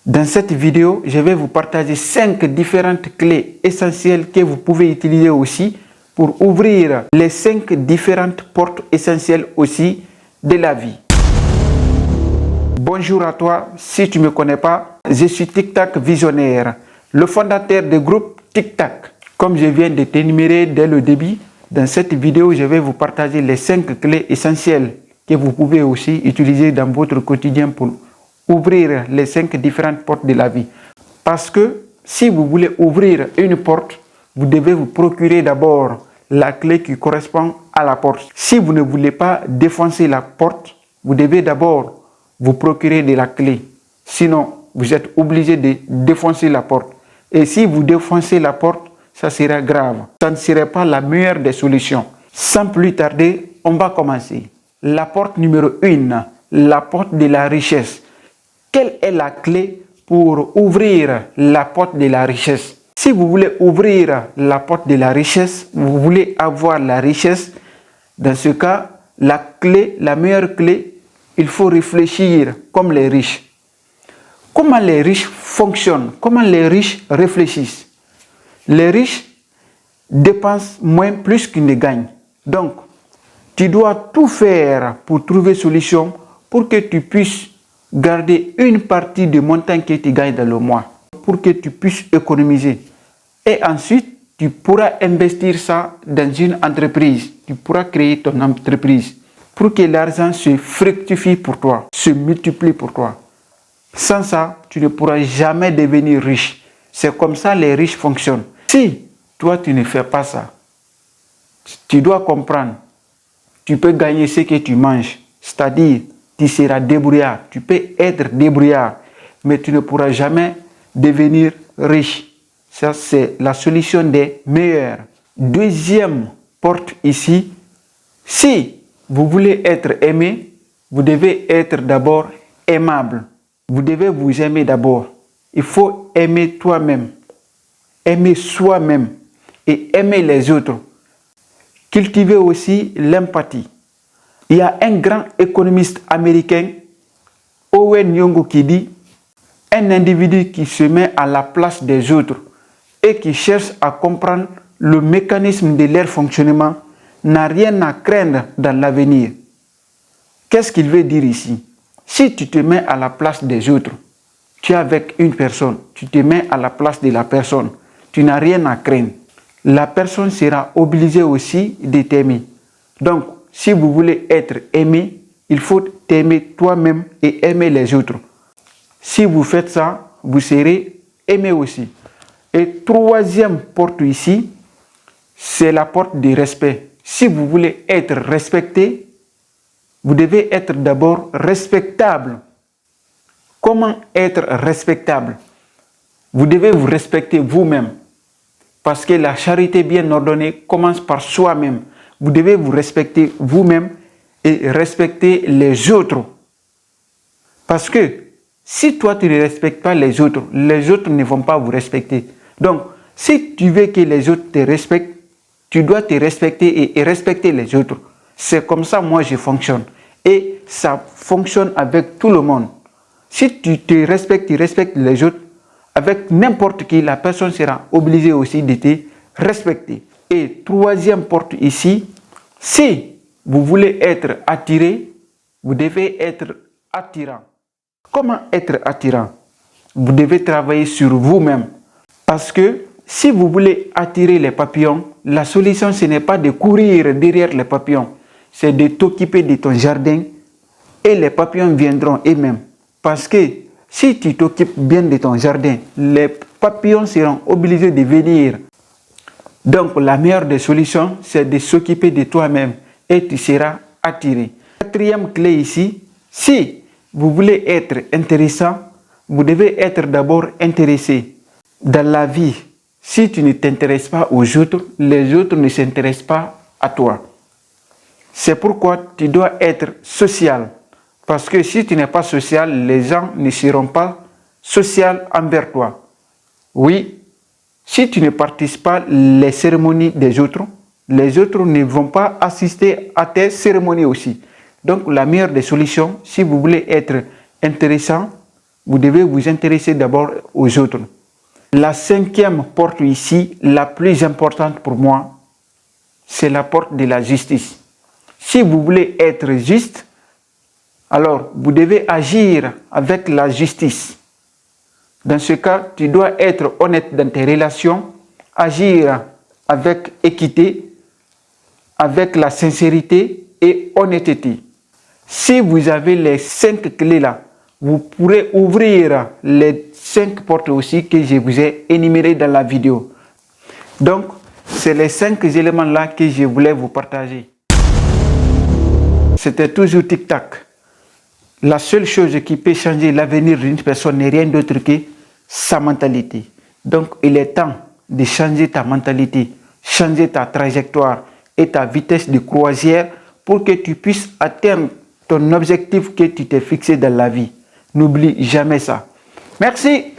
Dans cette vidéo, je vais vous partager 5 différentes clés essentielles que vous pouvez utiliser aussi pour ouvrir les 5 différentes portes essentielles aussi de la vie. Bonjour à toi, si tu ne me connais pas, je suis Tic-Tac Visionnaire, le fondateur du groupe Tic-Tac. Comme je viens de t'énumérer dès le début, dans cette vidéo, je vais vous partager les 5 clés essentielles que vous pouvez aussi utiliser dans votre quotidien pour ouvrir les 5 différentes portes de la vie. Parce que si vous voulez ouvrir une porte, vous devez vous procurer d'abord la clé qui correspond à la porte. Si vous ne voulez pas défoncer la porte, vous devez d'abord vous procurer de la clé. Sinon, vous êtes obligé de défoncer la porte. Et si vous défoncez la porte, ça sera grave. Ça ne serait pas la meilleure des solutions. Sans plus tarder, on va commencer. La porte numéro 1, la porte de la richesse. Quelle est la clé pour ouvrir la porte de la richesse? Si vous voulez ouvrir la porte de la richesse, vous voulez avoir la richesse, dans ce cas, la clé, la meilleure clé, il faut réfléchir comme les riches. Comment les riches fonctionnent? Comment les riches réfléchissent? Les riches dépensent moins plus qu'ils ne gagnent. Donc, tu dois tout faire pour trouver solution pour que tu puisses garder une partie du montant que tu gagnes dans le mois, pour que tu puisses économiser. Et ensuite, tu pourras investir ça dans une entreprise. Tu pourras créer ton entreprise pour que l'argent se fructifie pour toi, se multiplie pour toi. Sans ça, tu ne pourras jamais devenir riche. C'est comme ça que les riches fonctionnent. Si toi, tu ne fais pas ça, tu dois comprendre, tu peux gagner ce que tu manges, c'est-à-dire tu seras débrouillard, tu peux être débrouillard, mais tu ne pourras jamais devenir riche. Ça, c'est la solution des meilleurs. Deuxième porte ici, si vous voulez être aimé, vous devez être d'abord aimable. Vous devez vous aimer d'abord. Il faut aimer toi-même, aimer soi-même et aimer les autres. Cultiver aussi l'empathie. Il y a un grand économiste américain, Owen Yongo, qui dit « Un individu qui se met à la place des autres et qui cherche à comprendre le mécanisme de leur fonctionnement n'a rien à craindre dans l'avenir. » Qu'est-ce qu'il veut dire ici? Si tu te mets à la place des autres, tu es avec une personne, tu te mets à la place de la personne, tu n'as rien à craindre. La personne sera obligée aussi de t'aimer. Donc, si vous voulez être aimé, il faut t'aimer toi-même et aimer les autres. Si vous faites ça, vous serez aimé aussi. Et troisième porte ici, c'est la porte du respect. Si vous voulez être respecté, vous devez être d'abord respectable. Comment être respectable? Vous devez vous respecter vous-même. Parce que la charité bien ordonnée commence par soi-même. Vous devez vous respecter vous-même et respecter les autres. Parce que si toi tu ne respectes pas les autres ne vont pas vous respecter. Donc, si tu veux que les autres te respectent, tu dois te respecter et respecter les autres. C'est comme ça moi je fonctionne. Et ça fonctionne avec tout le monde. Si tu te respectes, tu respectes les autres, avec n'importe qui, la personne sera obligée aussi de te respecter. Et troisième porte ici, si vous voulez être attiré, vous devez être attirant. Comment être attirant? Vous devez travailler sur vous-même. Parce que si vous voulez attirer les papillons, la solution ce n'est pas de courir derrière les papillons, c'est de t'occuper de ton jardin et les papillons viendront eux-mêmes. Parce que si tu t'occupes bien de ton jardin, les papillons seront obligés de venir. Donc la meilleure des solutions, c'est de s'occuper de toi-même et tu seras attiré. Quatrième clé ici, si vous voulez être intéressant, vous devez être d'abord intéressé. Dans la vie, si tu ne t'intéresses pas aux autres, les autres ne s'intéressent pas à toi. C'est pourquoi tu dois être social. Parce que si tu n'es pas social, les gens ne seront pas sociaux envers toi. Oui, si tu ne participes pas les cérémonies des autres, les autres ne vont pas assister à tes cérémonies aussi. Donc la meilleure des solutions, si vous voulez être intéressant, vous devez vous intéresser d'abord aux autres. La cinquième porte ici, la plus importante pour moi, c'est la porte de la justice. Si vous voulez être juste, alors vous devez agir avec la justice. Dans ce cas, tu dois être honnête dans tes relations, agir avec équité, avec la sincérité et honnêteté. Si vous avez les 5 clés là, vous pourrez ouvrir les 5 portes aussi que je vous ai énumérées dans la vidéo. Donc, c'est les 5 éléments là que je voulais vous partager. C'était toujours tic-tac. La seule chose qui peut changer l'avenir d'une personne n'est rien d'autre que sa mentalité. Donc, il est temps de changer ta mentalité, changer ta trajectoire et ta vitesse de croisière pour que tu puisses atteindre ton objectif que tu t'es fixé dans la vie. N'oublie jamais ça. Merci.